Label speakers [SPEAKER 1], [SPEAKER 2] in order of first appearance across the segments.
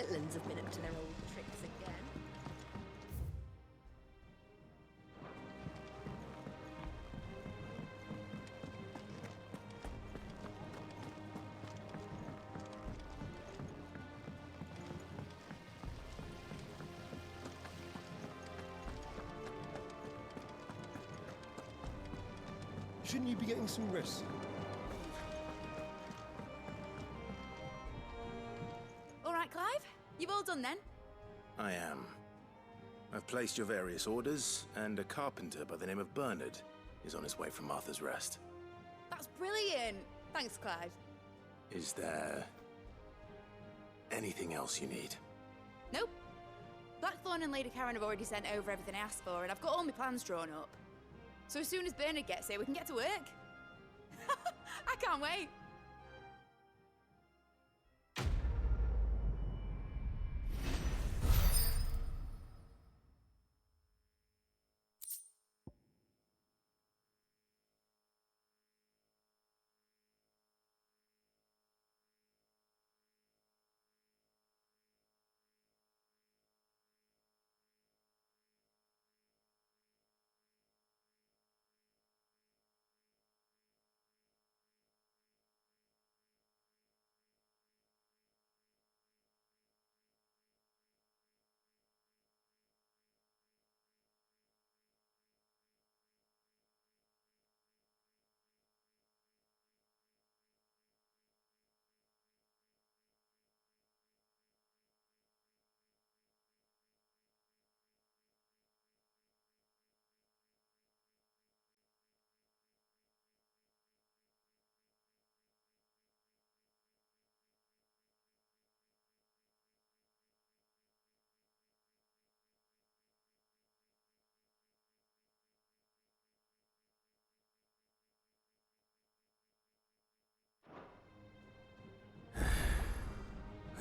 [SPEAKER 1] Maitlands have been up to their old tricks again.
[SPEAKER 2] Shouldn't you be getting some rest?
[SPEAKER 3] All right, Clive? You've all done then?
[SPEAKER 4] I am. I've placed your various orders, and a carpenter by the name of Bernard is on his way from Martha's Rest.
[SPEAKER 3] That's brilliant! Thanks, Clive.
[SPEAKER 4] Is there anything else you need?
[SPEAKER 3] Nope. Blackthorn and Lady Karen have already sent over everything I asked for, and I've got all my plans drawn up. So as soon as Bernard gets here, we can get to work. I can't wait.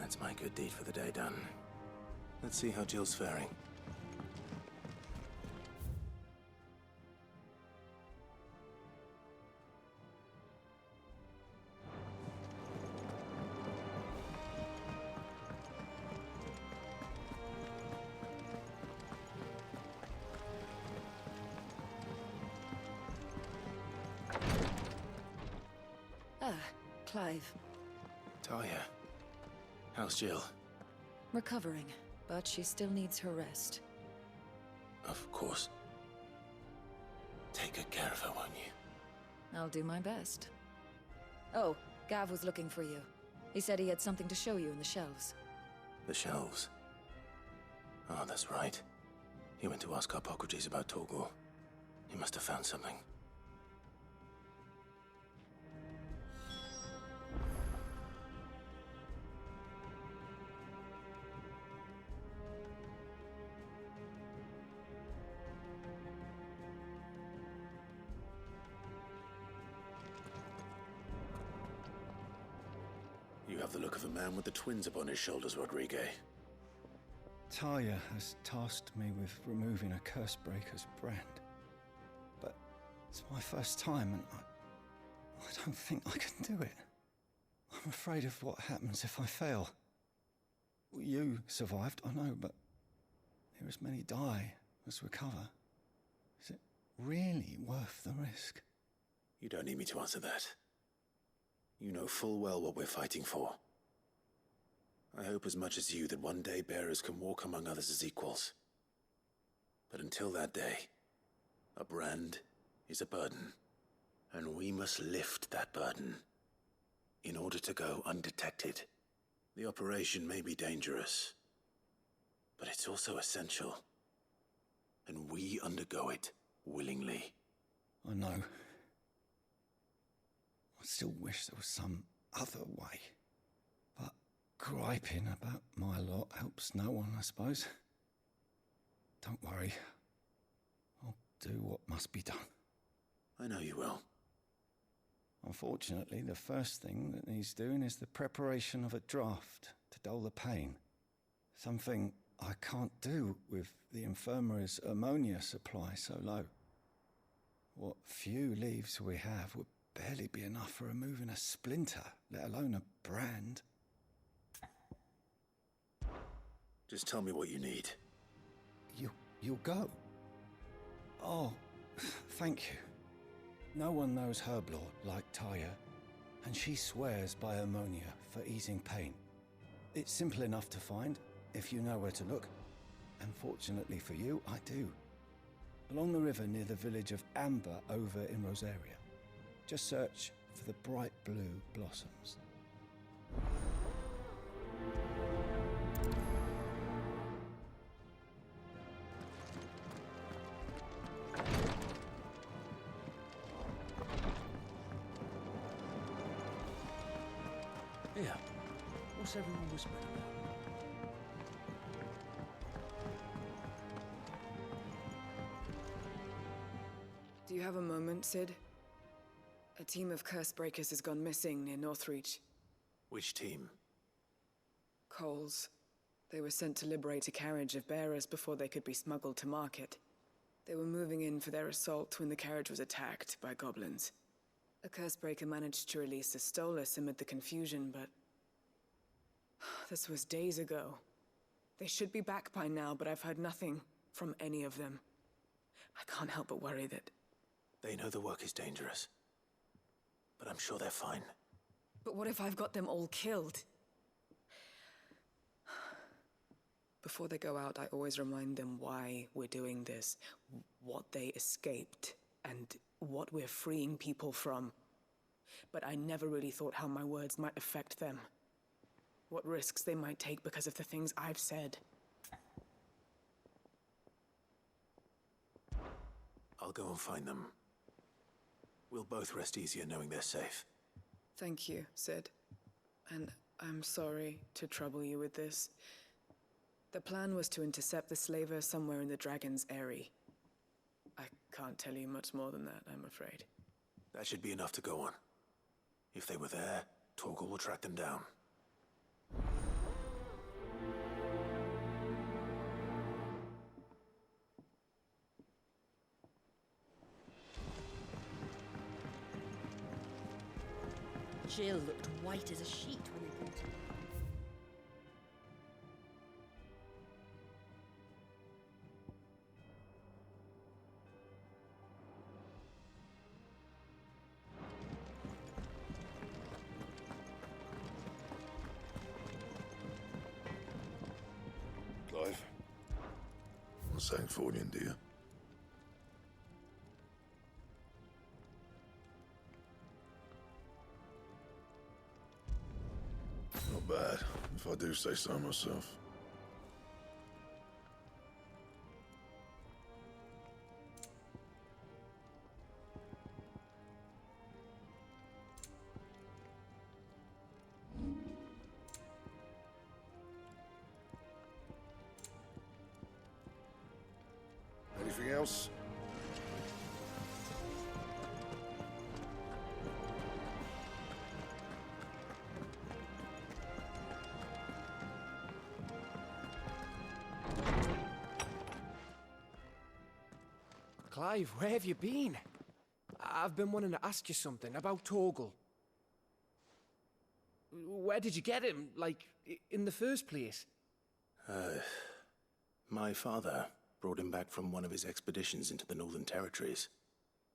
[SPEAKER 4] That's my good deed for the day done. Let's see how Jill's faring.
[SPEAKER 5] Ah, Clive.
[SPEAKER 4] Talia, how's Jill?
[SPEAKER 5] Recovering, but she still needs her rest.
[SPEAKER 4] Of course. Take good care of her, won't you?
[SPEAKER 5] I'll do my best. Oh, Gav was looking for you. He said he had something to show you in the shelves.
[SPEAKER 4] The shelves. Oh, that's right. He went to ask Harpocrates about Torgal. He must have found something. You have the look of a man with the twins upon his shoulders, Rodrigue.
[SPEAKER 2] Talia has tasked me with removing a Cursebreaker's brand. But it's my first time, and I don't think I can do it. I'm afraid of what happens if I fail. You survived, I know, but here as many die as recover. Is it really worth the risk?
[SPEAKER 4] You don't need me to answer that. You know full well what we're fighting for. I hope as much as you that one day bearers can walk among others as equals. But until that day, a brand is a burden, and we must lift that burden in order to go undetected. The operation may be dangerous, but it's also essential, and we undergo it willingly.
[SPEAKER 2] I know. I still wish there was some other way. But griping about my lot helps no one, I suppose. Don't worry. I'll do what must be done.
[SPEAKER 4] I know you will.
[SPEAKER 2] Unfortunately, the first thing that needs doing is the preparation of a draft to dull the pain. Something I can't do with the infirmary's ammonia supply so low. What few leaves we have would barely be enough for removing a splinter, let alone a brand.
[SPEAKER 4] Just tell me what you need.
[SPEAKER 2] You'll go? Oh, thank you. No one knows Herblore like Taya, and she swears by ammonia for easing pain. It's simple enough to find, if you know where to look. And fortunately for you, I do. Along the river near the village of Amber over in Rosaria. Just search for the bright blue blossoms.
[SPEAKER 6] Here, what's everyone whispering about?
[SPEAKER 7] Do you have a moment, Sid? A team of Cursebreakers has gone missing near Northreach.
[SPEAKER 4] Which team?
[SPEAKER 7] Coles. They were sent to liberate a carriage of bearers before they could be smuggled to market. They were moving in for their assault when the carriage was attacked by goblins. A Cursebreaker managed to release a Stolas amid the confusion, but... this was days ago. They should be back by now, but I've heard nothing from any of them. I can't help but worry that...
[SPEAKER 4] They know the work is dangerous. But I'm sure they're fine.
[SPEAKER 7] But what if I've got them all killed? Before they go out, I always remind them why we're doing this, what they escaped, and what we're freeing people from. But I never really thought how my words might affect them. What risks they might take because of the things I've said.
[SPEAKER 4] I'll go and find them. We'll both rest easier knowing they're safe.
[SPEAKER 7] Thank you, Sid. And I'm sorry to trouble you with this. The plan was to intercept the slaver somewhere in the Dragon's Eyrie. I can't tell you much more than that, I'm afraid.
[SPEAKER 4] That should be enough to go on. If they were there, Torgal will track them down.
[SPEAKER 1] Jill looked white as a sheet when they brought her.
[SPEAKER 8] Clive. Not Sangfordian, do you? Not bad, if I do say so myself. Anything else?
[SPEAKER 6] Clive, where have you been? I've been wanting to ask you something about Torgal. Where did you get him, like, in the first place?
[SPEAKER 4] My father brought him back from one of his expeditions into the Northern Territories.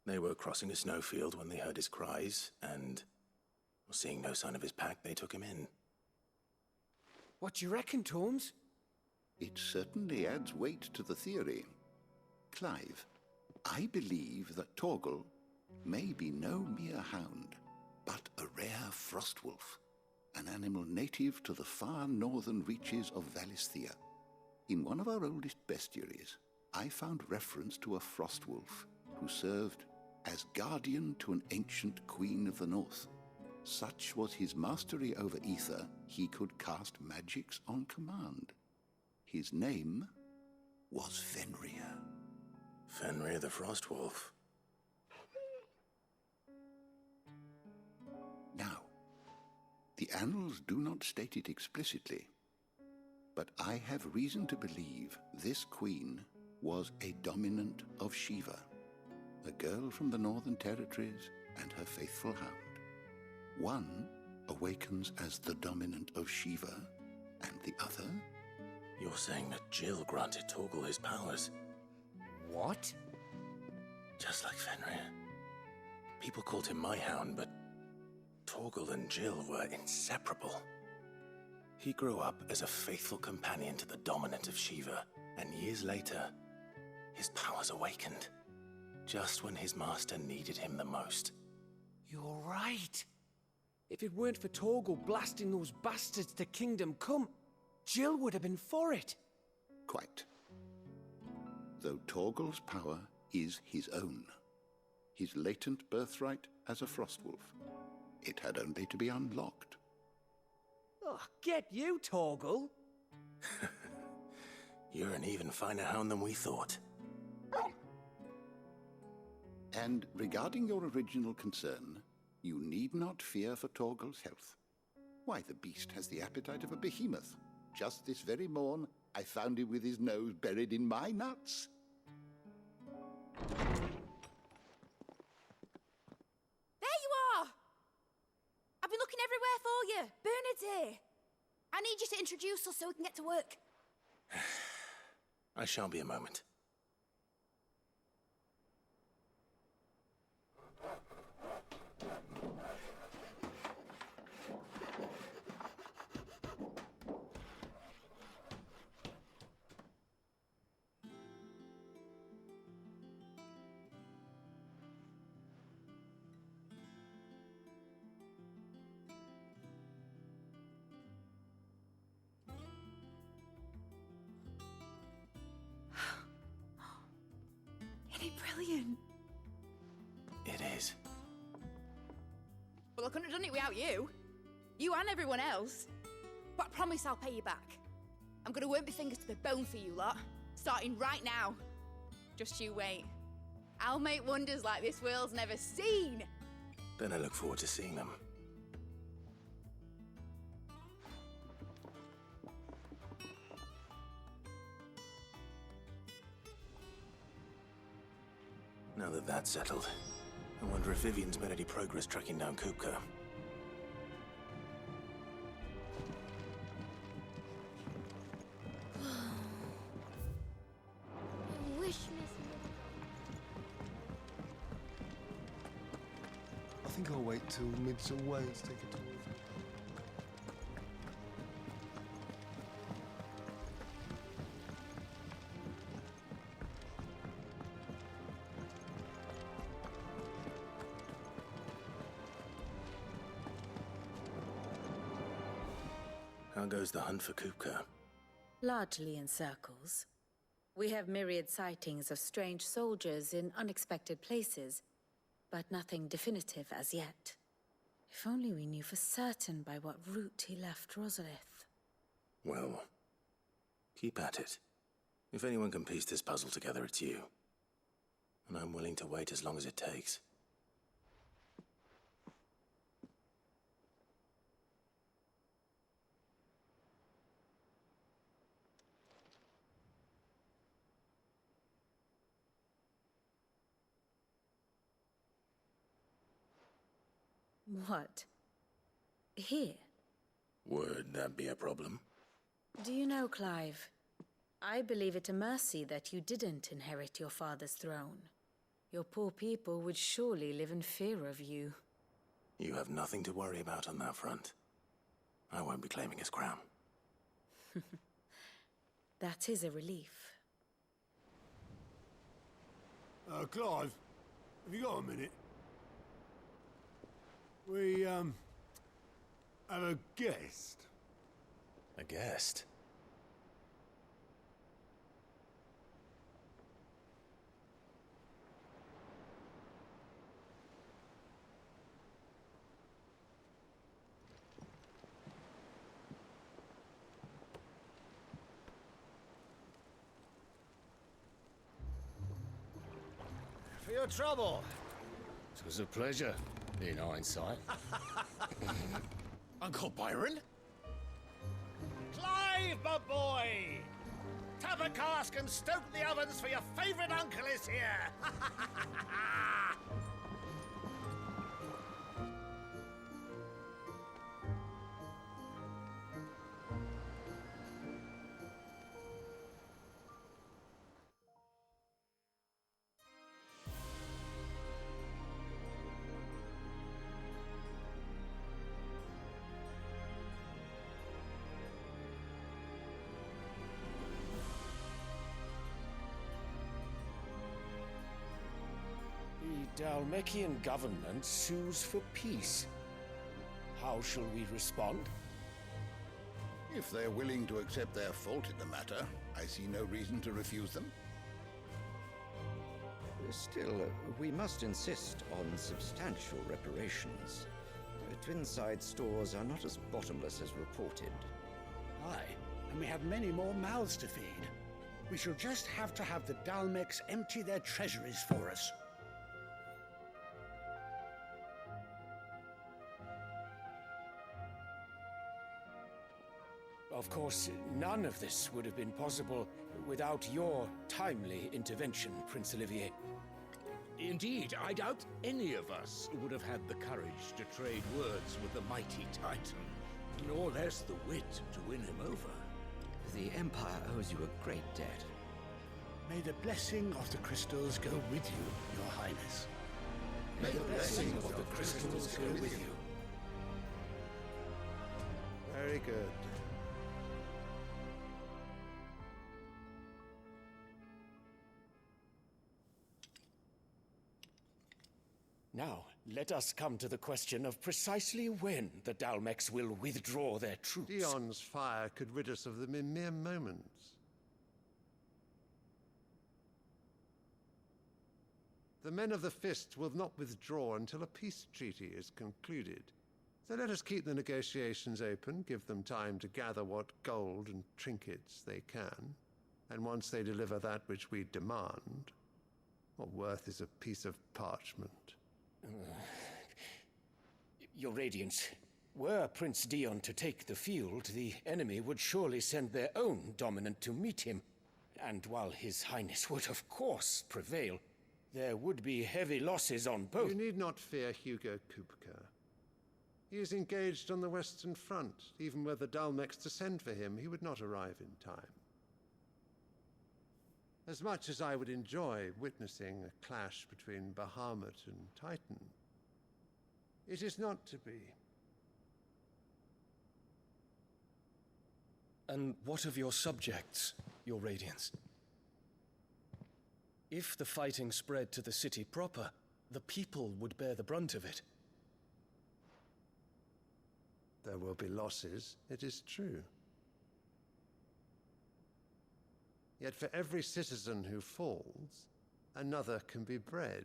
[SPEAKER 4] They were crossing a snowfield when they heard his cries, and seeing no sign of his pack, they took him in.
[SPEAKER 6] What do you reckon, Torms?
[SPEAKER 9] It certainly adds weight to the theory. Clive, I believe that Torgal may be no mere hound, but a rare frostwolf, an animal native to the far northern reaches of Valisthea. In one of our oldest bestiaries, I found reference to a frostwolf who served as guardian to an ancient queen of the north. Such was his mastery over ether, he could cast magics on command. His name was Fenrir.
[SPEAKER 4] Fenrir the Frostwolf.
[SPEAKER 9] Now, the annals do not state it explicitly, but I have reason to believe this queen was a dominant of Shiva, a girl from the Northern Territories and her faithful hound. One awakens as the dominant of Shiva, and the other
[SPEAKER 4] You're saying that Jill granted Torgal his powers?
[SPEAKER 6] What?
[SPEAKER 4] Just like Fenrir. People called him my hound, but Torgal and Jill were inseparable. He grew up as a faithful companion to the dominant of Shiva, and years later, his powers awakened. Just when his master needed him the most.
[SPEAKER 6] You're right. If it weren't for Torgal blasting those bastards to Kingdom Come, Jill would have been for it.
[SPEAKER 9] Quite. Though Torgal's power is his own. His latent birthright as a Frostwolf. It had only to be unlocked.
[SPEAKER 6] Oh, get you, Torgal.
[SPEAKER 4] You're an even finer hound than we thought.
[SPEAKER 9] And regarding your original concern, you need not fear for Torgal's health. Why, the beast has the appetite of a behemoth. Just this very morn, I found him with his nose buried in my nuts.
[SPEAKER 3] There you are! I've been looking everywhere for you. Bernard's here. I need you to introduce us so we can get to work.
[SPEAKER 4] I shan't be a moment.
[SPEAKER 3] Isn't it brilliant?
[SPEAKER 4] It is.
[SPEAKER 3] Well, I couldn't have done it without you. You and everyone else. But I promise I'll pay you back. I'm gonna work my fingers to the bone for you lot. Starting right now. Just you wait. I'll make wonders like this world's never seen.
[SPEAKER 4] Then I look forward to seeing them. Now that that's settled, I wonder if Vivian's made any progress tracking down Kupka.
[SPEAKER 10] I wish Miss...
[SPEAKER 8] I think I'll wait till mid's away to take a tour.
[SPEAKER 4] How goes the hunt for Kupka?
[SPEAKER 5] Largely in circles. We have myriad sightings of strange soldiers in unexpected places, but nothing definitive as yet. If only we knew for certain by what route he left Rosalith.
[SPEAKER 4] Well, keep at it. If anyone can piece this puzzle together, it's you. And I'm willing to wait as long as it takes.
[SPEAKER 5] What? Here?
[SPEAKER 4] Would that be a problem?
[SPEAKER 5] Do you know, Clive? I believe it a mercy that you didn't inherit your father's throne. Your poor people would surely live in fear of you.
[SPEAKER 4] You have nothing to worry about on that front. I won't be claiming his crown.
[SPEAKER 5] That is a relief.
[SPEAKER 11] Clive, have you got a minute? We, have a guest.
[SPEAKER 4] A guest?
[SPEAKER 12] For your trouble. It was a pleasure, in hindsight.
[SPEAKER 13] Uncle Byron?
[SPEAKER 12] Clive, my boy! Tap a cask and stoke the ovens, for your favourite uncle is here!
[SPEAKER 6] Dhalmekian government sues for peace. How shall we respond?
[SPEAKER 9] If they're willing to accept their fault in the matter, I see no reason to refuse them.
[SPEAKER 10] Still, we must insist on substantial reparations. Twinside stores are not as bottomless as reported.
[SPEAKER 12] Aye, and we have many more mouths to feed. We shall just have to have the Dalmecs empty their treasuries for us.
[SPEAKER 6] Of course, none of this would have been possible without your timely intervention, Prince Olivier.
[SPEAKER 13] Indeed, I doubt any of us would have had the courage to trade words with the mighty Titan, nor less the wit to win him over.
[SPEAKER 10] The Empire owes you a great debt.
[SPEAKER 12] May the blessing of the crystals go with you, Your Highness.
[SPEAKER 9] May the blessing of the crystals go with you.
[SPEAKER 11] Very good.
[SPEAKER 6] Now, let us come to the question of precisely when the Dalmecs will withdraw their troops.
[SPEAKER 11] Dion's fire could rid us of them in mere moments. The men of the Fist will not withdraw until a peace treaty is concluded. So let us keep the negotiations open, give them time to gather what gold and trinkets they can. And once they deliver that which we demand, what worth is a piece of parchment?
[SPEAKER 6] Your Radiance, were Prince Dion to take the field, the enemy would surely send their own dominant to meet him. And while His Highness would of course prevail, there would be heavy losses on both.
[SPEAKER 11] You need not fear Hugo Kupka. He is engaged on the Western Front. Even were the Dalmecs to send for him, he would not arrive in time. As much as I would enjoy witnessing a clash between Bahamut and Titan, it is not to be.
[SPEAKER 14] And what of your subjects, Your Radiance? If the fighting spread to the city proper, the people would bear the brunt of it.
[SPEAKER 11] There will be losses, it is true. Yet for every citizen who falls, another can be bred.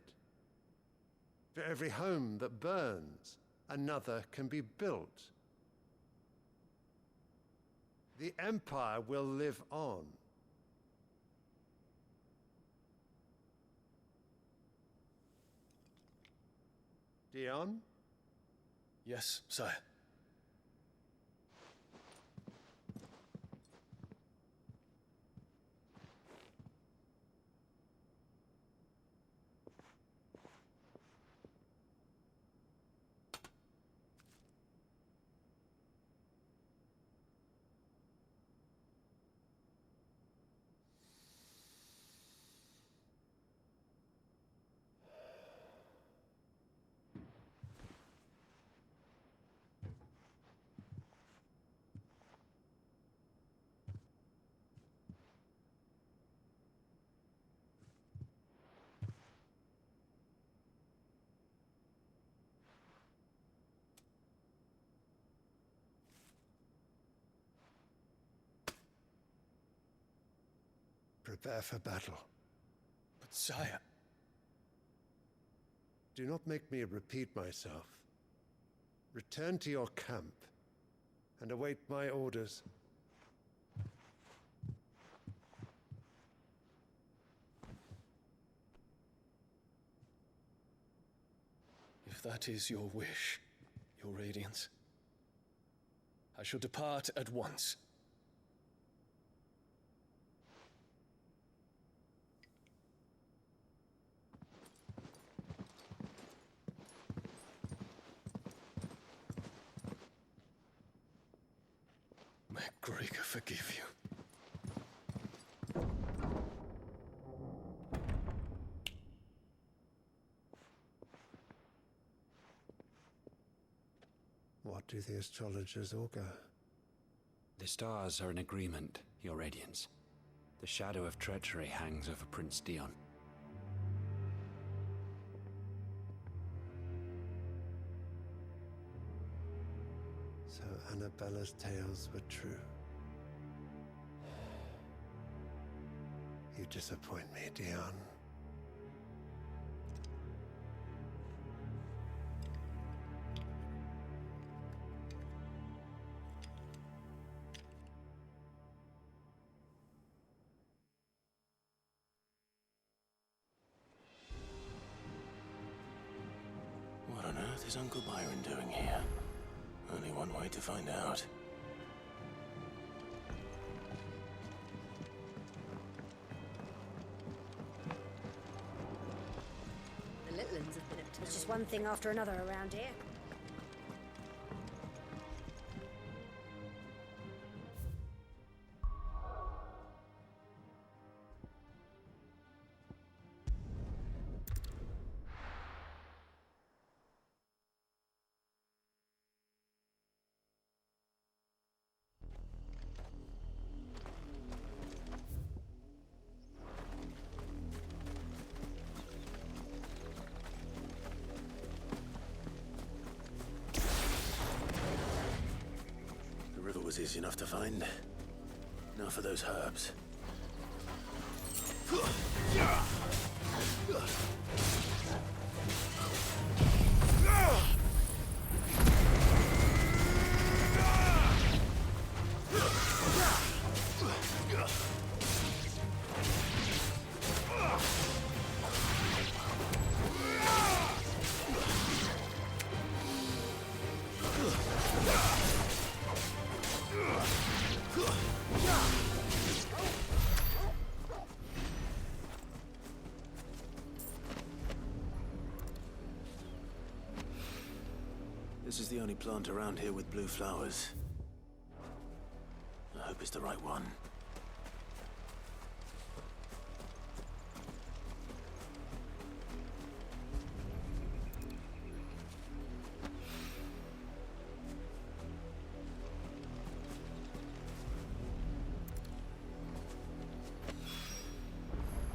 [SPEAKER 11] For every home that burns, another can be built. The Empire will live on. Dion?
[SPEAKER 14] Yes, sire.
[SPEAKER 11] Prepare for battle.
[SPEAKER 14] But sire...
[SPEAKER 11] Do not make me repeat myself. Return to your camp and await my orders.
[SPEAKER 14] If that is your wish, Your Radiance, I shall depart at once. May Greager forgive you.
[SPEAKER 11] What do the astrologers augur?
[SPEAKER 15] The stars are in agreement, Your Radiance. The shadow of treachery hangs over Prince Dion.
[SPEAKER 11] So Annabella's tales were true. You disappoint me, Dion.
[SPEAKER 4] What on earth is Uncle Byron doing here? Only one way to find out.
[SPEAKER 1] The Litlins have been
[SPEAKER 16] It's just one thing after another around here.
[SPEAKER 4] The river was easy enough to find. Now for those herbs. This is the only plant around here with blue flowers. I hope it's the right one.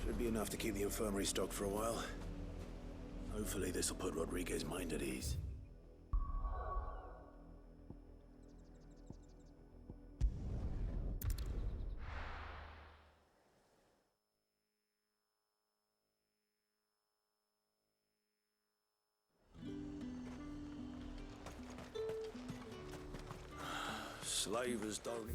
[SPEAKER 4] Should be enough to keep the infirmary stocked for a while. Hopefully this will put Rodriguez's mind at ease. Slavers don't.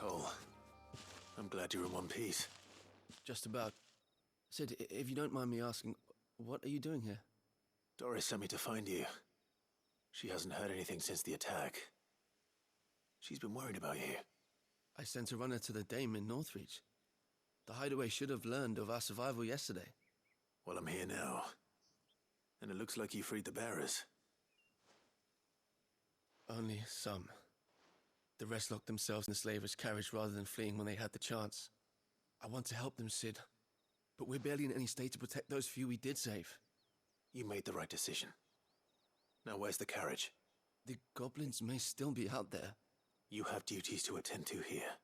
[SPEAKER 4] Cole, I'm glad you're in one piece.
[SPEAKER 14] Just about. Sid, if you don't mind me asking, what are you doing here?
[SPEAKER 4] Doris sent me to find you. She hasn't heard anything since the attack. She's been worried about you.
[SPEAKER 14] I sent a runner to the Dame in Northreach. The Hideaway should have learned of our survival yesterday.
[SPEAKER 4] Well, I'm here now. And it looks like you freed the bearers.
[SPEAKER 14] Only some. The rest locked themselves in the slaver's carriage rather than fleeing when they had the chance. I want to help them, Sid. But we're barely in any state to protect those few we did save.
[SPEAKER 4] You made the right decision. Now where's the carriage?
[SPEAKER 14] The goblins may still be out there.
[SPEAKER 4] You have duties to attend to here.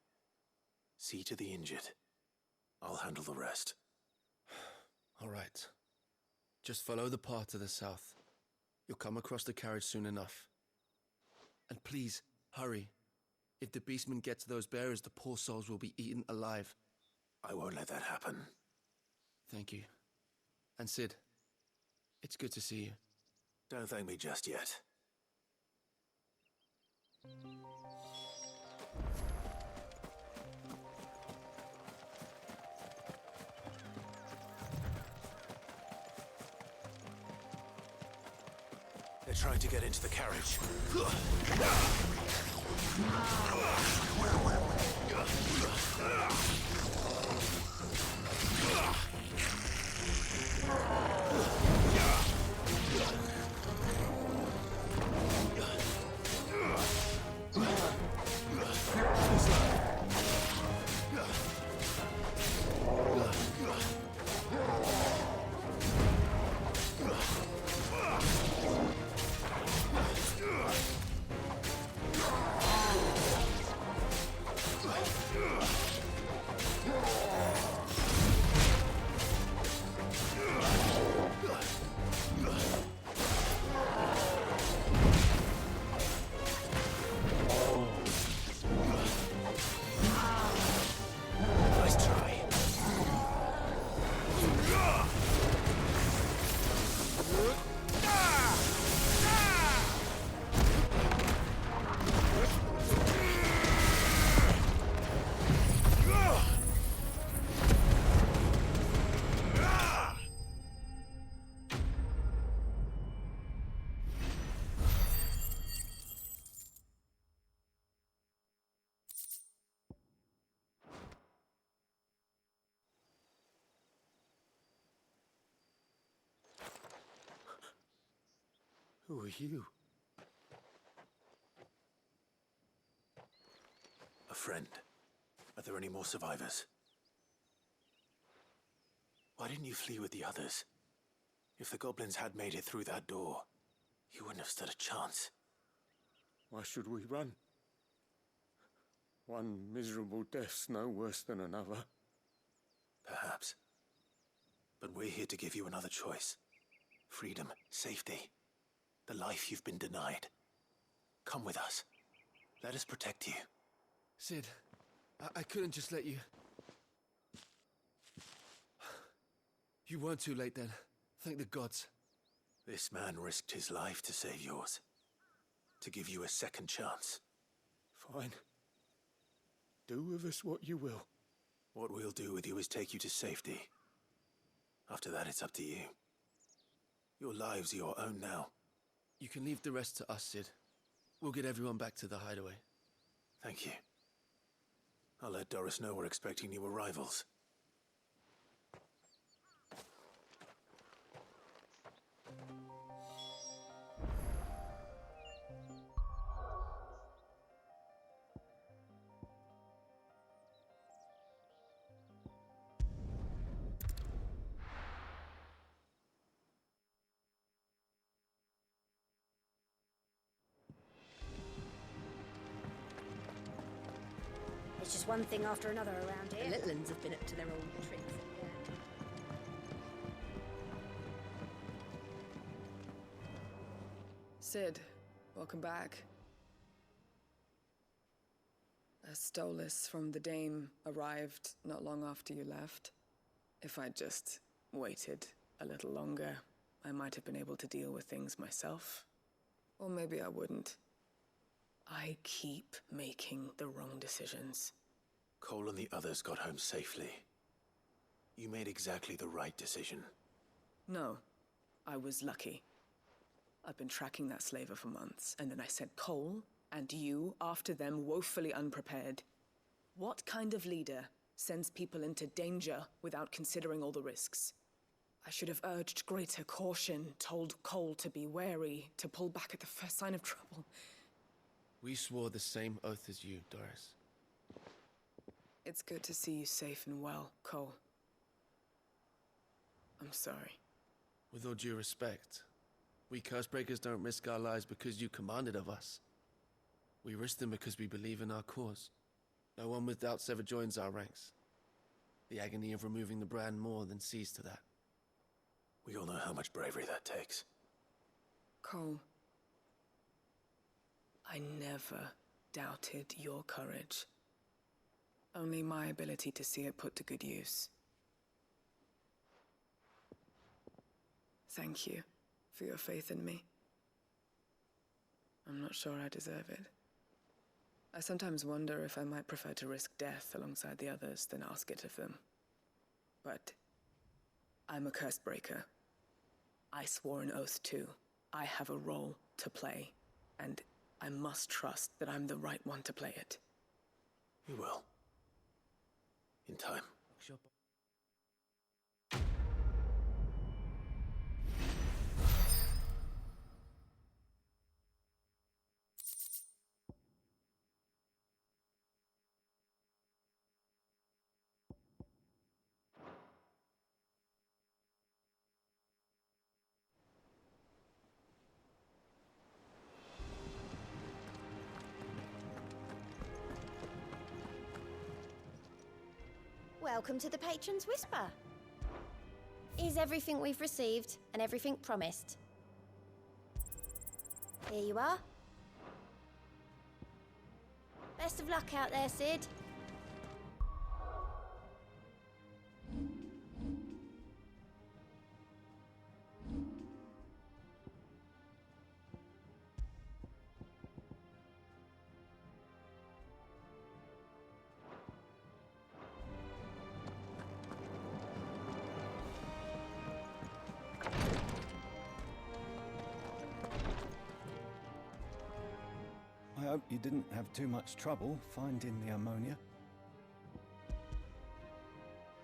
[SPEAKER 4] See to the injured. I'll handle the rest.
[SPEAKER 14] All right. Just follow the path to the south. You'll come across the carriage soon enough. And please, hurry. If the beastmen get to those bearers, the poor souls will be eaten alive.
[SPEAKER 4] I won't let that happen.
[SPEAKER 14] Thank you. And Sid, it's good to see you.
[SPEAKER 4] Don't thank me just yet. They're trying to get into the carriage.
[SPEAKER 14] Who are you?
[SPEAKER 4] A friend. Are there any more survivors? Why didn't you flee with the others? If the goblins had made it through that door, you wouldn't have stood a chance.
[SPEAKER 6] Why should we run? One miserable death's no worse than another.
[SPEAKER 4] Perhaps. But we're here to give you another choice. Freedom, safety, the life you've been denied. Come with us. Let us protect you.
[SPEAKER 14] Sid, I couldn't just let you... You weren't too late then. Thank the gods.
[SPEAKER 4] This man risked his life to save yours. To give you a second chance.
[SPEAKER 6] Fine. Do with us what you will.
[SPEAKER 4] What we'll do with you is take you to safety. After that, it's up to you. Your lives are your own now.
[SPEAKER 14] You can leave the rest to us, Sid. We'll get everyone back to the hideaway.
[SPEAKER 4] Thank you. I'll let Doris know we're expecting new arrivals.
[SPEAKER 16] It's just one thing after another around
[SPEAKER 1] The
[SPEAKER 16] here.
[SPEAKER 1] little ones have been up to their old tricks again.
[SPEAKER 7] Sid, welcome back. A Stolas from the Dame arrived not long after you left. If I'd just waited a little longer, I might have been able to deal with things myself. Or maybe I wouldn't. I keep making the wrong decisions.
[SPEAKER 4] Cole and the others got home safely. You made exactly the right decision.
[SPEAKER 7] No, I was lucky. I've been tracking that slaver for months, and then I sent Cole and you after them woefully unprepared. What kind of leader sends people into danger without considering all the risks? I should have urged greater caution, told Cole to be wary, to pull back at the first sign of trouble.
[SPEAKER 14] We swore the same oath as you, Doris.
[SPEAKER 7] It's good to see you safe and well, Cole. I'm sorry.
[SPEAKER 14] With all due respect, we Cursebreakers don't risk our lives because you commanded of us. We risk them because we believe in our cause. No one with doubts ever joins our ranks. The agony of removing the brand more than sees to that.
[SPEAKER 4] We all know how much bravery that takes.
[SPEAKER 7] Cole, I never doubted your courage. Only my ability to see it put to good use. Thank you for your faith in me. I'm not sure I deserve it. I sometimes wonder if I might prefer to risk death alongside the others than ask it of them. But I'm a Cursebreaker. I swore an oath too. I have a role to play, and I must trust that I'm the right one to play it.
[SPEAKER 4] You will. In time.
[SPEAKER 16] Welcome to the Patron's Whisper. Is everything we've received and everything promised? Here you are. Best of luck out there, Sid.
[SPEAKER 2] I hope you didn't have too much trouble finding the ammonia.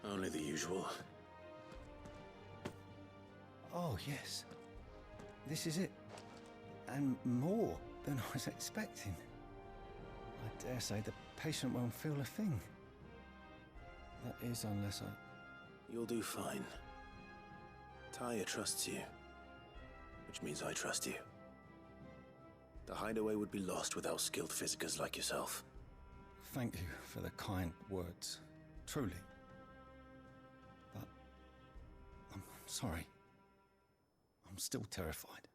[SPEAKER 4] Only the usual.
[SPEAKER 2] Oh, yes. This is it. And more than I was expecting. I dare say the patient won't feel a thing. That is, unless I...
[SPEAKER 4] You'll do fine. Taya trusts you, which means I trust you. The hideaway would be lost without skilled physicers like yourself.
[SPEAKER 2] Thank you for the kind words. Truly. But... I'm sorry. I'm still terrified.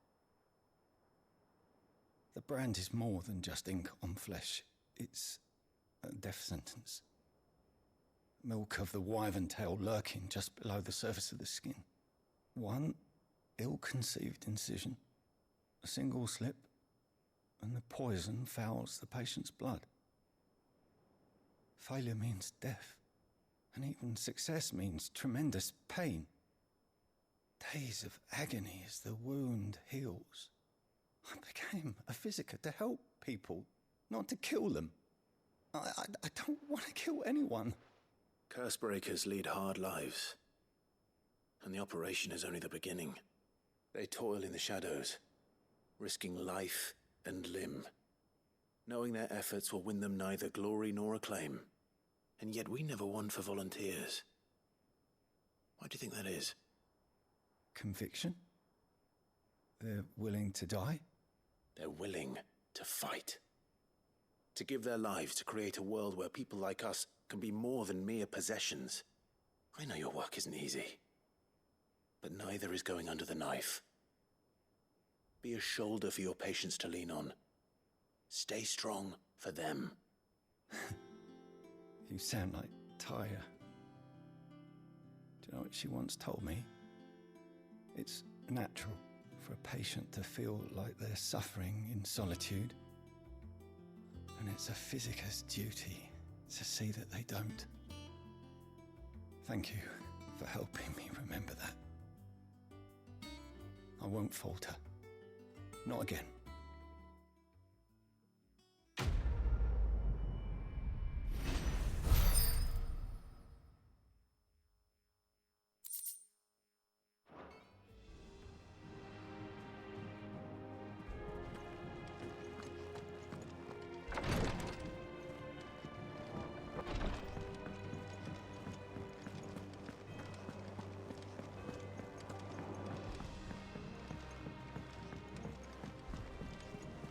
[SPEAKER 2] The brand is more than just ink on flesh. It's a death sentence. Milk of the wyvern tail lurking just below the surface of the skin. One ill-conceived incision, a single slip, and the poison fouls the patient's blood. Failure means death, and even success means tremendous pain. Days of agony as the wound heals. I became a physiker to help people, not to kill them. I don't want to kill anyone.
[SPEAKER 4] Cursebreakers lead hard lives, and the operation is only the beginning. They toil in the shadows, risking life and limb, knowing their efforts will win them neither glory nor acclaim. And yet we never won for volunteers. Why do you think that is?
[SPEAKER 2] Conviction? They're willing to die?
[SPEAKER 4] They're willing to fight. To give their lives to create a world where people like us can be more than mere possessions. I know your work isn't easy, but neither is going under the knife. Be a shoulder for your patients to lean on. Stay strong for them.
[SPEAKER 2] You sound like Taya. Do you know what she once told me? It's natural for a patient to feel like they're suffering in solitude. And it's a physiker's duty to see that they don't. Thank you for helping me remember that. I won't falter. Not again.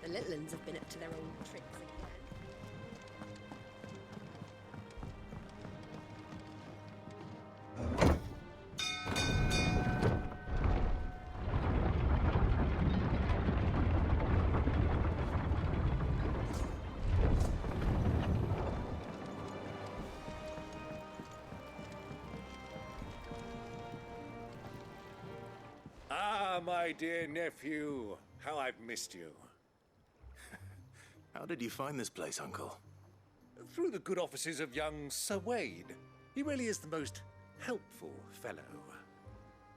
[SPEAKER 1] The little ones have been up to their old tricks again.
[SPEAKER 13] Ah, my dear nephew, how I've missed you.
[SPEAKER 4] How did you find this place, Uncle?
[SPEAKER 13] Through the good offices of young Sir Wade. He really is the most helpful fellow.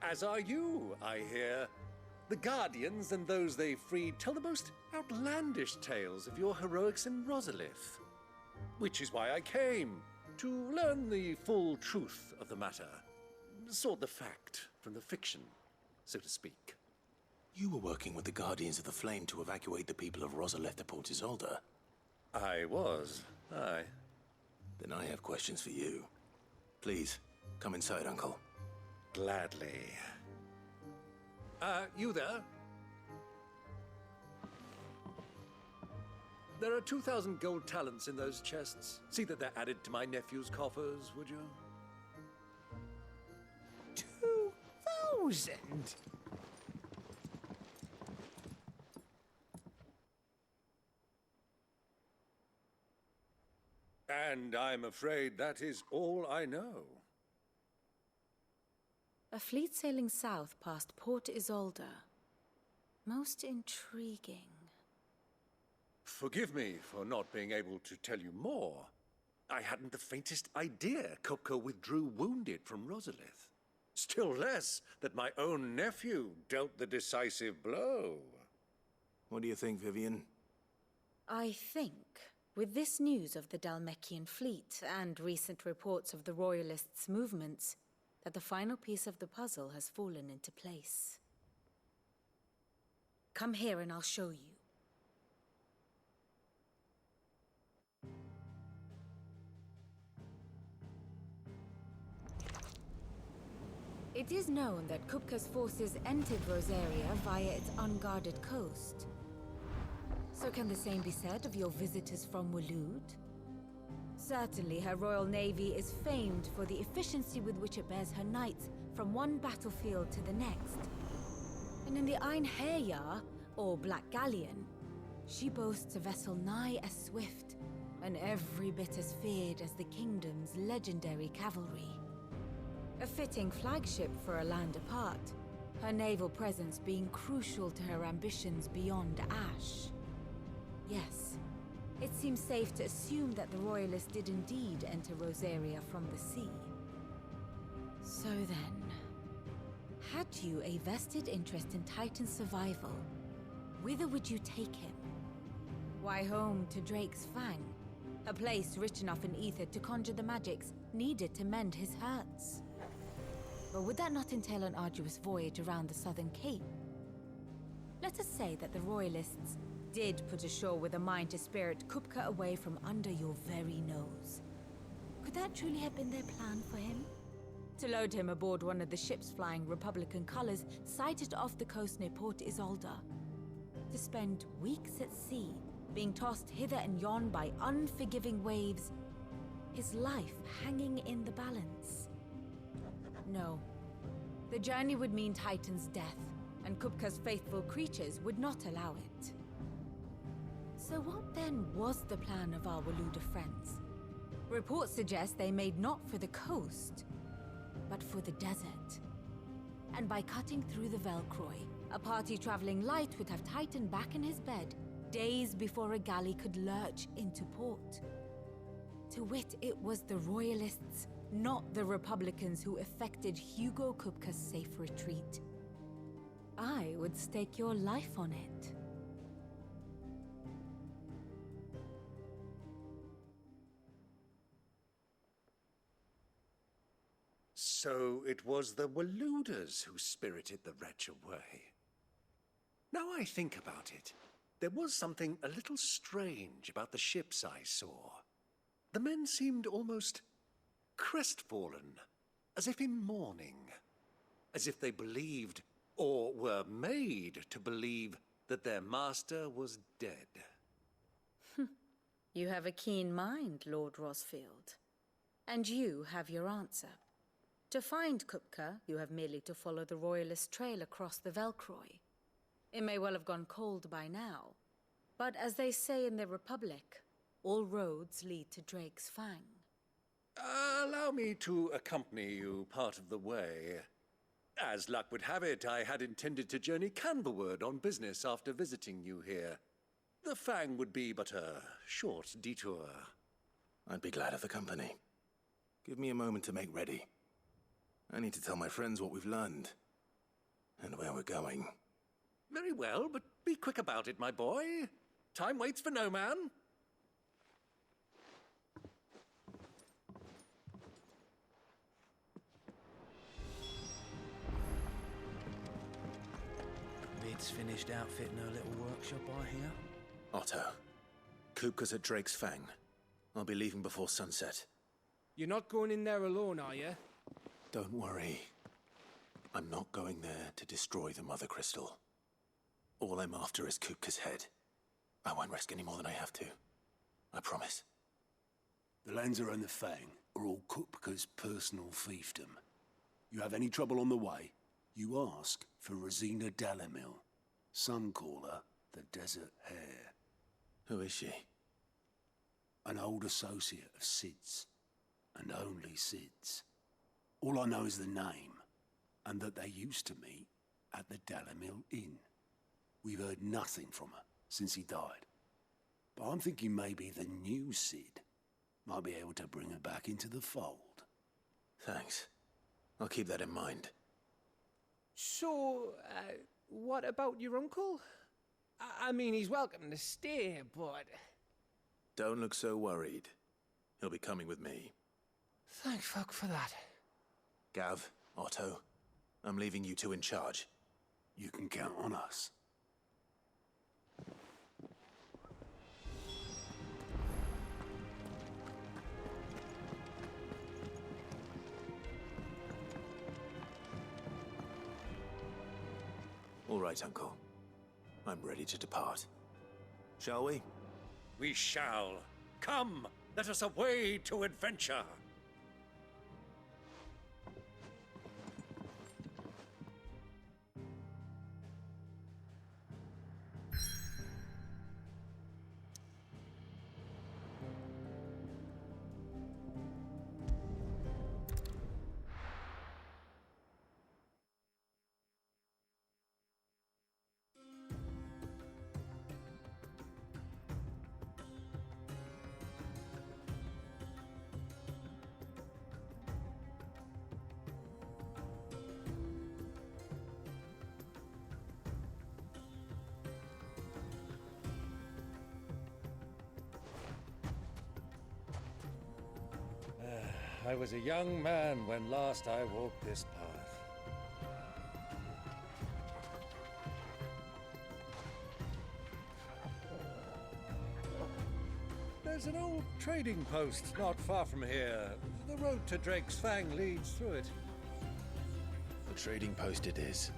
[SPEAKER 13] As are you, I hear. The Guardians and those they freed tell the most outlandish tales of your heroics in Rosalith. Which is why I came, to learn the full truth of the matter. Sort the fact from the fiction, so to speak.
[SPEAKER 4] You were working with the Guardians of the Flame to evacuate the people of Rosalith to Port Isolde.
[SPEAKER 13] I was, aye.
[SPEAKER 4] Then I have questions for you. Please, come inside, Uncle.
[SPEAKER 13] Gladly. You there? There are 2,000 gold talents in those chests. See that they're added to my nephew's coffers, would you?
[SPEAKER 17] 2,000?
[SPEAKER 13] And I'm afraid that is all I know.
[SPEAKER 5] A fleet sailing south past Port Isolde. Most intriguing.
[SPEAKER 13] Forgive me for not being able to tell you more. I hadn't the faintest idea Kopko withdrew wounded from Rosalith. Still less that my own nephew dealt the decisive blow.
[SPEAKER 4] What do you think, Vivian?
[SPEAKER 5] I think, with this news of the Dhalmekian fleet and recent reports of the Royalists' movements, that the final piece of the puzzle has fallen into place. Come here and I'll show you. It is known that Kupka's forces entered Rosaria via its unguarded coast. So can the same be said of your visitors from Waloed? Certainly, her Royal Navy is famed for the efficiency with which it bears her knights from one battlefield to the next. And in the Einherjar, or Black Galleon, she boasts a vessel nigh as swift and every bit as feared as the kingdom's legendary cavalry. A fitting flagship for a land apart, her naval presence being crucial to her ambitions beyond Ash. Yes, it seems safe to assume that the Royalists did indeed enter Rosaria from the sea. So then, had you a vested interest in Titan's survival, whither would you take him? Why, home to Drake's Fang, a place rich enough in ether to conjure the magics needed to mend his hurts. But would that not entail an arduous voyage around the southern cape? Let us say that the Royalists did put ashore with a mind to spirit Kupka away from under your very nose. Could that truly have been their plan for him? To load him aboard one of the ships flying Republican colors sighted off the coast near Port Isolda. To spend weeks at sea, being tossed hither and yon by unforgiving waves, his life hanging in the balance. No. The journey would mean Titan's death, and Kupka's faithful creatures would not allow it. So what then was the plan of our Waloed friends? Reports suggest they made not for the coast, but for the desert. And by cutting through the Velcroy, a party traveling light would have Titan back in his bed days before a galley could lurch into port. To wit, it was the Royalists, not the Republicans, who effected Hugo Kupka's safe retreat. I would stake your life on it.
[SPEAKER 13] So it was the Waloeders who spirited the wretch away. Now I think about it, there was something a little strange about the ships I saw. The men seemed almost crestfallen, as if in mourning, as if they believed, or were made to believe, that their master was dead.
[SPEAKER 5] You have a keen mind, Lord Rosfield. And you have your answer. To find Kupka, you have merely to follow the Royalist trail across the Velcroy. It may well have gone cold by now, but as they say in the Republic, all roads lead to Drake's Fang.
[SPEAKER 13] Allow me to accompany you part of the way. As luck would have it, I had intended to journey Canberward on business after visiting you here. The Fang would be but a short detour.
[SPEAKER 4] I'd be glad of the company. Give me a moment to make ready. I need to tell my friends what we've learned, and where we're going.
[SPEAKER 13] Very well, but be quick about it, my boy. Time waits for no man.
[SPEAKER 17] Mid's finished outfitting her little workshop, I hear.
[SPEAKER 4] Otto, Kupka's at Drake's Fang. I'll be leaving before sunset.
[SPEAKER 18] You're not going in there alone, are you?
[SPEAKER 4] Don't worry. I'm not going there to destroy the Mother Crystal. All I'm after is Kupka's head. I won't risk any more than I have to. I promise.
[SPEAKER 19] The Lancer and the Fang are all Kupka's personal fiefdom. You have any trouble on the way, you ask for Rosina Dalimil. Some call her the Desert Hare.
[SPEAKER 4] Who is she?
[SPEAKER 19] An old associate of Sid's, and only Sid's. All I know is the name, and that they used to meet at the Dalimil Inn. We've heard nothing from her since he died. But I'm thinking maybe the new Sid might be able to bring her back into the fold.
[SPEAKER 4] Thanks. I'll keep that in mind.
[SPEAKER 18] So, what about your uncle? I mean, he's welcome to stay, but...
[SPEAKER 4] Don't look so worried. He'll be coming with me.
[SPEAKER 18] Thank fuck for that.
[SPEAKER 4] Gav, Otto, I'm leaving you two in charge.
[SPEAKER 19] You can count on us.
[SPEAKER 4] All right, Uncle. I'm ready to depart. Shall we?
[SPEAKER 13] We shall. Come, let us away to adventure. I was a young man when last I walked this path. There's an old trading post not far from here. The road to Drake's Fang leads through it.
[SPEAKER 4] The trading post it is.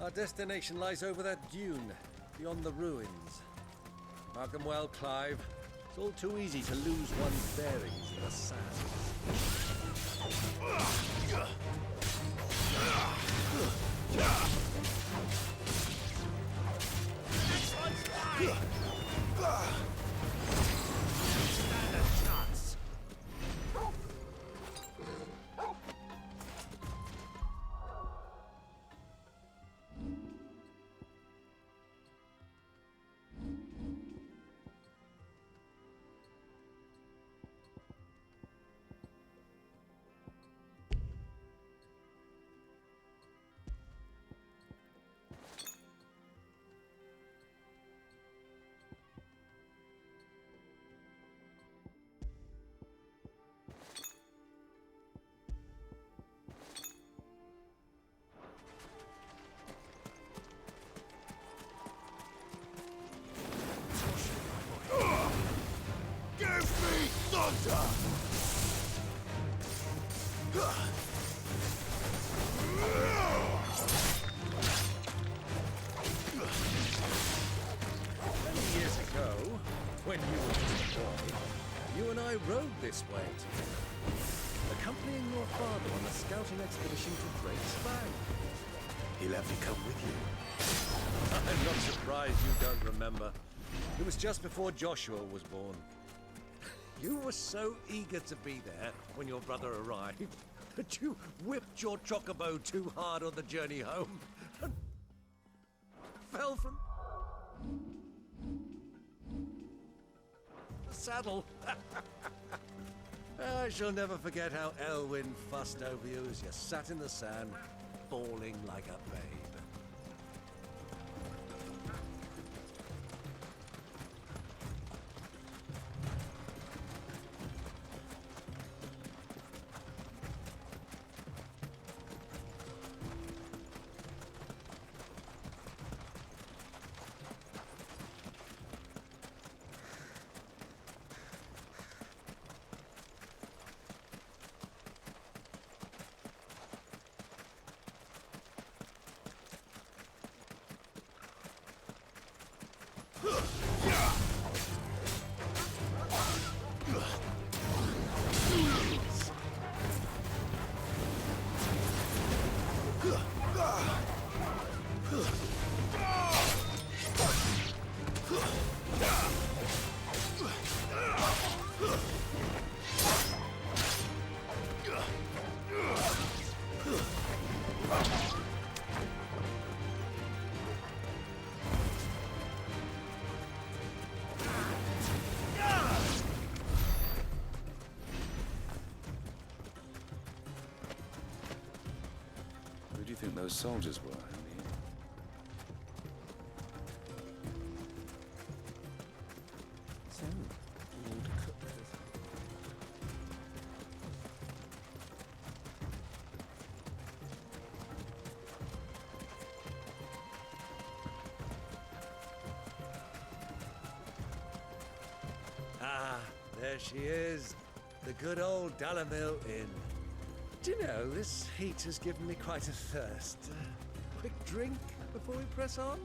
[SPEAKER 13] Our destination lies over that dune, beyond the ruins. Mark 'em well, Clive. It's all too easy to lose one's bearings in the sand.
[SPEAKER 20] Next one's mine! Stand a chance.
[SPEAKER 8] Thunder!
[SPEAKER 13] Many years ago, when you were just a boy, you and I rode this way together, accompanying your father on a scouting expedition to Drake's Fang.
[SPEAKER 4] He let me come with you.
[SPEAKER 13] I'm not surprised you don't remember. It was just before Joshua was born. You were so eager to be there when your brother arrived that you whipped your chocobo too hard on the journey home and fell from the saddle. I shall never forget how Elwyn fussed over you as you sat in the sand, bawling like a babe.
[SPEAKER 21] Who do you think those soldiers were, Andy?
[SPEAKER 18] So, old cookers.
[SPEAKER 13] Ah, there she is. The good old Dalamil Inn. Do you know, this heat has given me quite a thirst. Quick drink before we press on?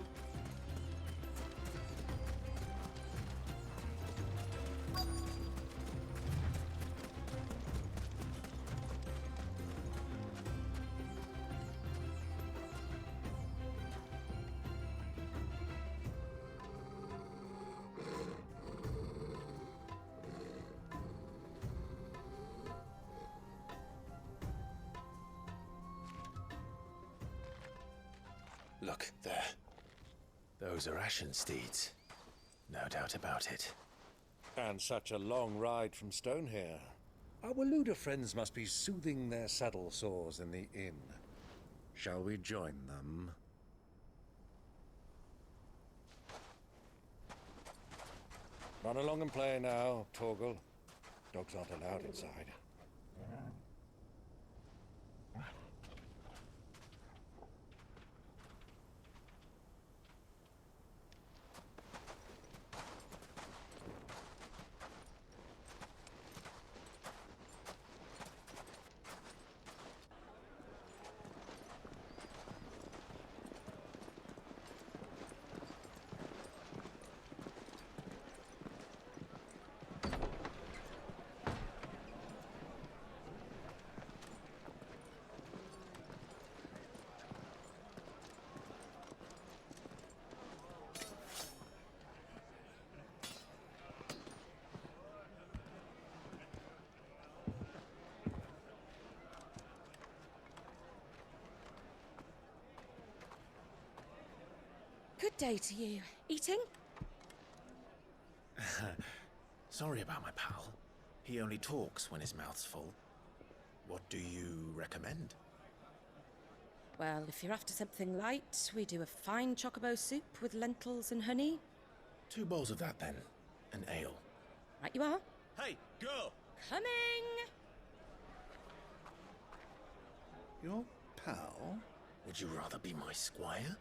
[SPEAKER 4] Look, there. Those are Ashen steeds. No doubt about it.
[SPEAKER 13] And such a long ride from Stonehair. Our Waluda friends must be soothing their saddle sores in the inn. Shall we join them? Run along and play now, Torgal. Dogs aren't allowed inside.
[SPEAKER 1] Good day to you. Eating?
[SPEAKER 4] Sorry about my pal. He only talks when his mouth's full. What do you recommend?
[SPEAKER 1] Well, if you're after something light, we do a fine chocobo soup with lentils and honey.
[SPEAKER 4] 2 bowls of that, then. An ale.
[SPEAKER 1] Right you are.
[SPEAKER 4] Hey, girl!
[SPEAKER 1] Coming!
[SPEAKER 4] Your pal? Would you rather be my squire?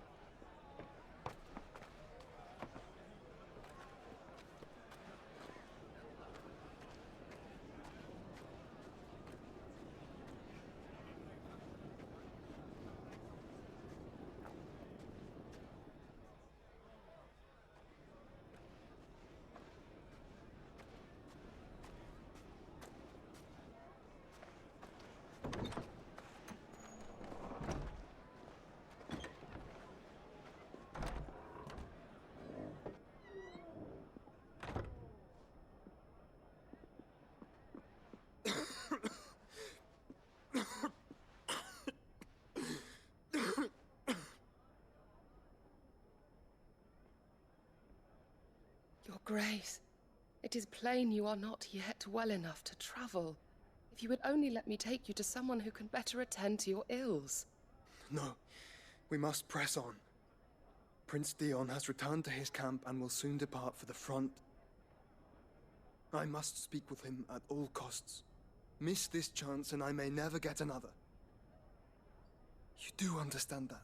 [SPEAKER 3] Your Grace, it is plain you are not yet well enough to travel. If you would only let me take you to someone who can better attend to your ills.
[SPEAKER 22] No, we must press on. Prince Dion has returned to his camp and will soon depart for the front. I must speak with him at all costs. Miss this chance and I may never get another. You do understand that?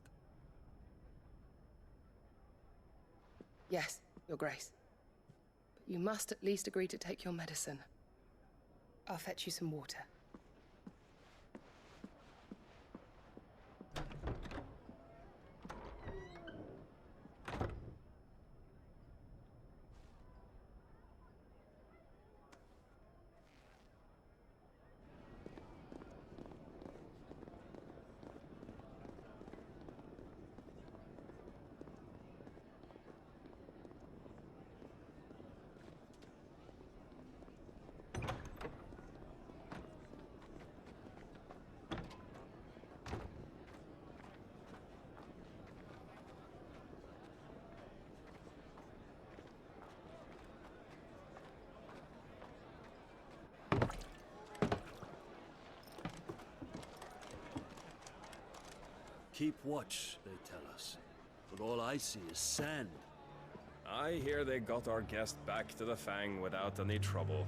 [SPEAKER 3] Yes, Your Grace. But you must at least agree to take your medicine. I'll fetch you some water.
[SPEAKER 19] Keep watch, they tell us. But all I see is sand.
[SPEAKER 23] I hear they got our guest back to the Fang without any trouble.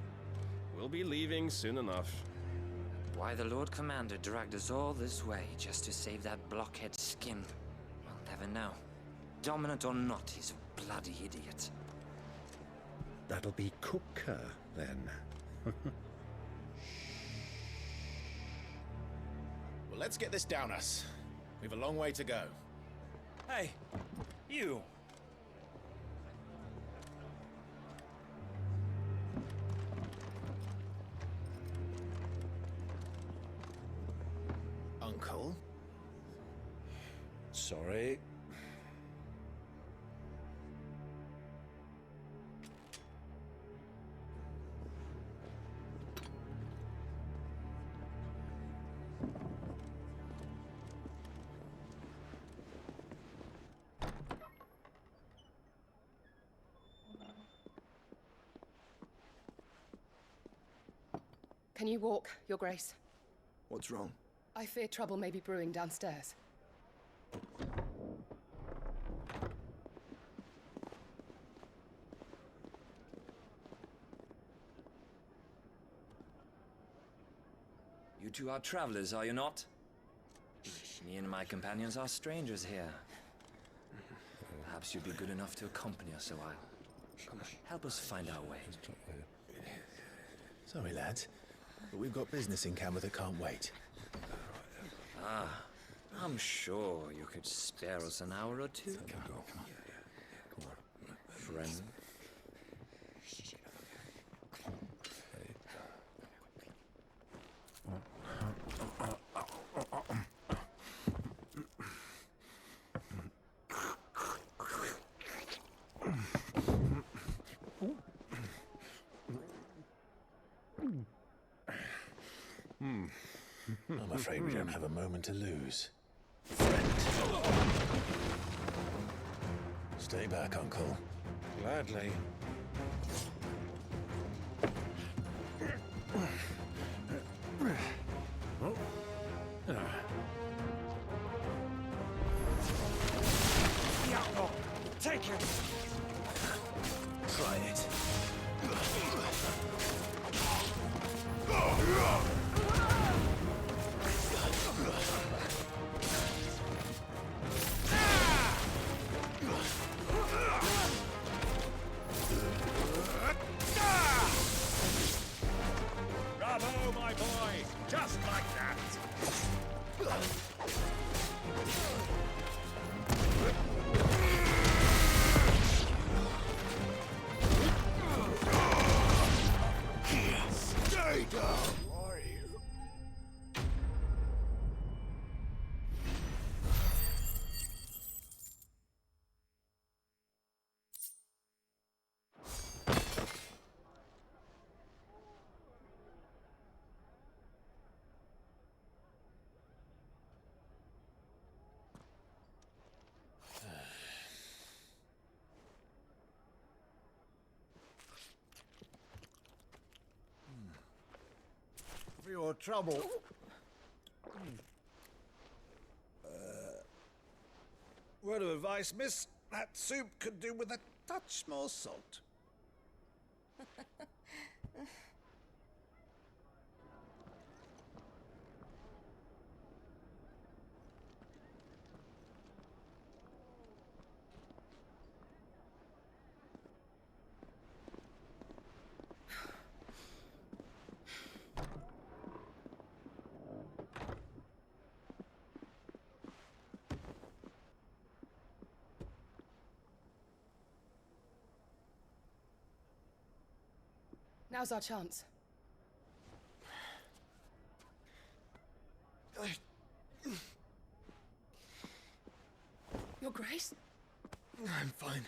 [SPEAKER 23] We'll be leaving soon enough.
[SPEAKER 24] Why the Lord Commander dragged us all this way just to save that blockhead skin, we'll never know. Dominant or not, he's a bloody idiot.
[SPEAKER 9] That'll be Cooker, then.
[SPEAKER 10] Well, let's get this down us. We've a long way to go.
[SPEAKER 20] Hey, you!
[SPEAKER 10] Uncle?
[SPEAKER 13] Sorry.
[SPEAKER 3] Can you walk, Your Grace?
[SPEAKER 22] What's wrong?
[SPEAKER 3] I fear trouble may be brewing downstairs.
[SPEAKER 24] You two are travelers, are you not? Me and my companions are strangers here. Perhaps you'd be good enough to accompany us a while. Help us find our way.
[SPEAKER 10] Sorry, lads, but we've got business in Camber that can't wait.
[SPEAKER 24] Ah, I'm sure you could spare us an hour or two.
[SPEAKER 10] Come on.
[SPEAKER 24] Friend.
[SPEAKER 10] I'm afraid we don't have a moment to lose. Stay back, Uncle.
[SPEAKER 13] Gladly.
[SPEAKER 20] Take it!
[SPEAKER 10] Try it.
[SPEAKER 20] Bravo, my boy! Just like that!
[SPEAKER 8] Stay down!
[SPEAKER 13] For your trouble. Word of advice, miss. That soup could do with a touch more salt.
[SPEAKER 3] Now's our chance. Your Grace?
[SPEAKER 2] I'm fine.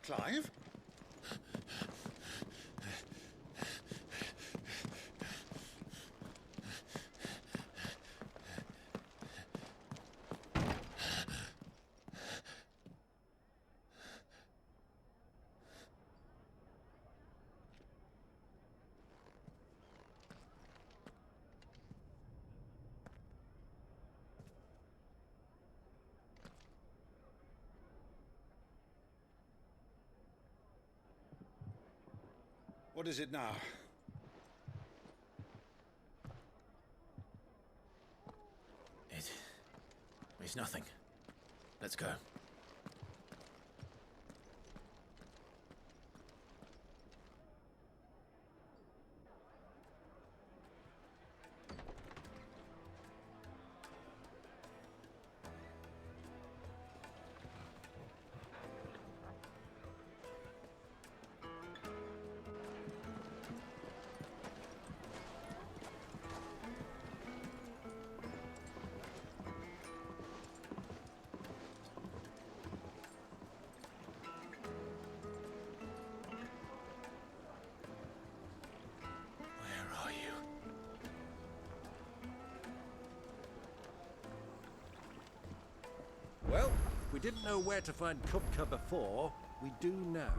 [SPEAKER 13] Clive?
[SPEAKER 21] What is it now?
[SPEAKER 4] It's nothing. Let's go.
[SPEAKER 13] Well, if we didn't know where to find Kupka before, we do now.